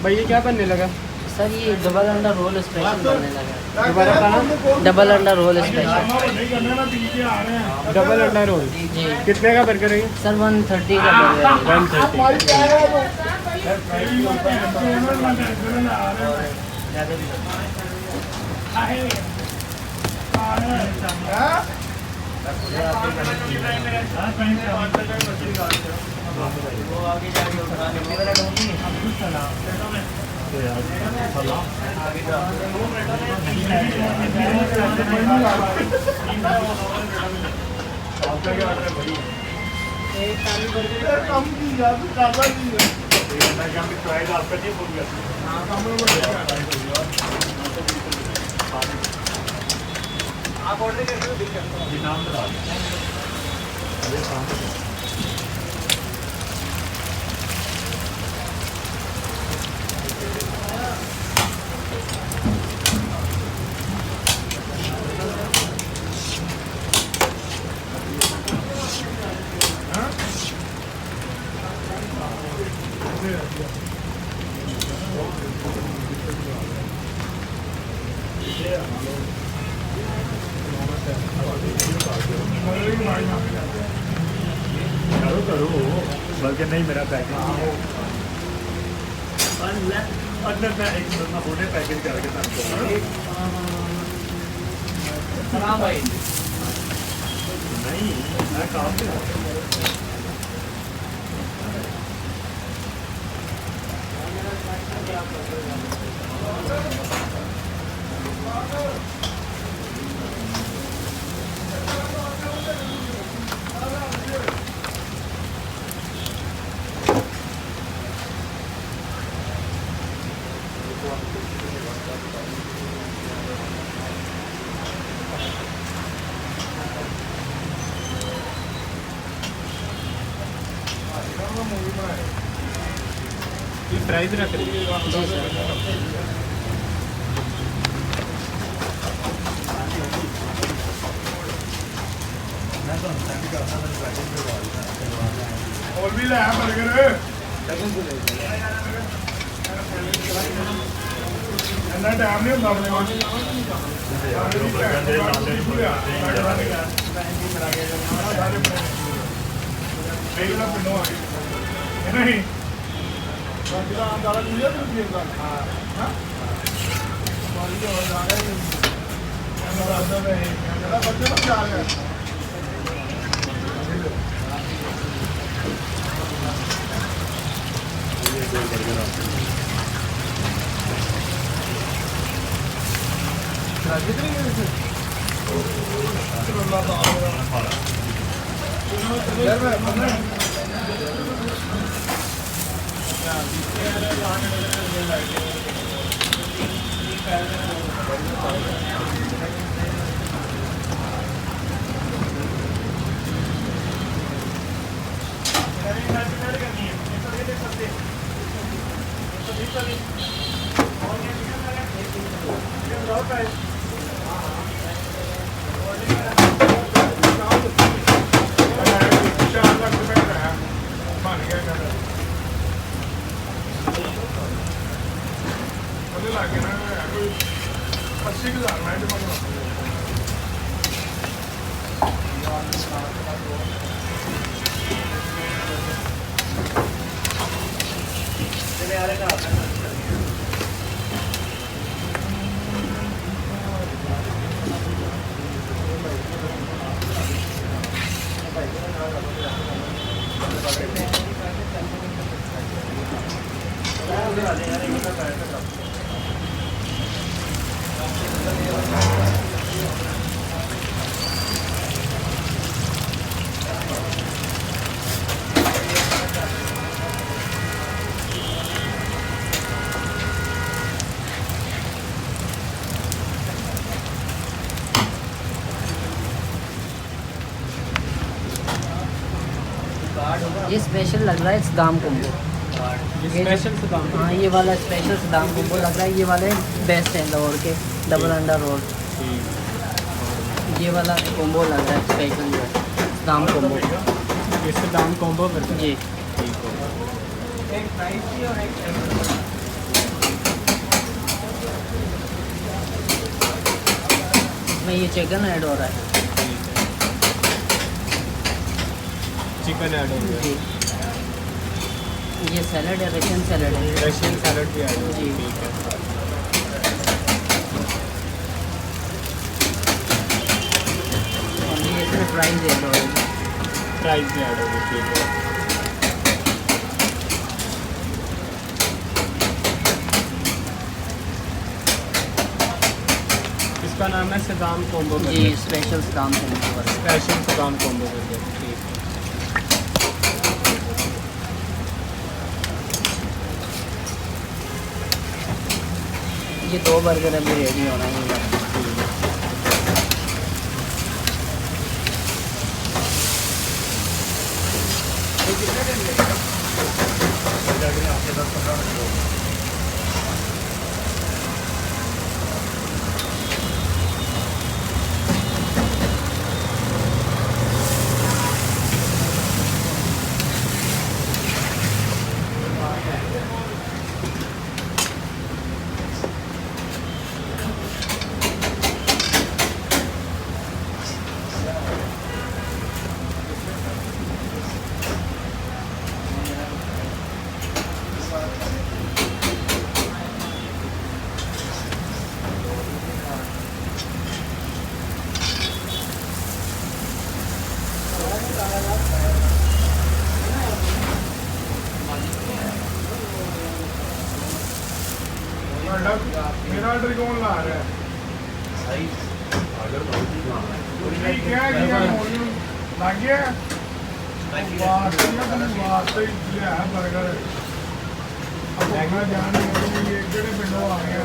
भाई ये क्या बनने लगा? सर ये डबल अंडा रोल स्पेशल बनने लगा। दोबारा खाना? डबल अंडा रोल स्पेशल। डबल अंडा रोल जी कितने का बर्गर है ये? सर 130 का बर्गर। आप ऑर्डर करके बिल कर दो जी, नाम बता दो। करो करो बल्कि नहीं मेरा पैकेज अंदर मैं एक मिनट में होने पैकेज करके भाई नहीं मैं काम पे प्राइस रख रही है। जी सर। और भी ले बर्गर इतना टाइम नहीं होता अपने नहीं ये स्पेशल लग रहा है सदाम कोम्बो। स्पेशल सदाम। हाँ ये वाला स्पेशल सदाम कोम्बो लग रहा है। ये वाले बेस्ट है लाहौर के डबल अंडा रोल। ये वाला कोम्बो लग रहा है स्पेशल जो है सदाम कोम्बो। इससे सदाम कॉम्बो बर्गर जी। ठीक हो एक स्पाइसी और एक इसमें ये चिकन ऐड हो रहा है चिकन ऐड हो गया जी। ये सैलड है, रशियन सैलड है रशियन सैलड भी ऐड हो जी। गया ठीक है और ये इसमें फ्राइज ऐड हो रहा है प्राइस भी ऐड हो गई ठीक है इसका नाम है Saddam combo ji. Special Saddam combo special Saddam combo burger ठीक है ये 2 बर्गर अभी रेडी होना है ये वाला। मेरा ऑर्डर कौन ला रहा है सही अगर बहुत ही खाना है क्या किया लग गया वास्ते लिया बर्गर अब मैं जान ये किहड़े पिंडों आ गया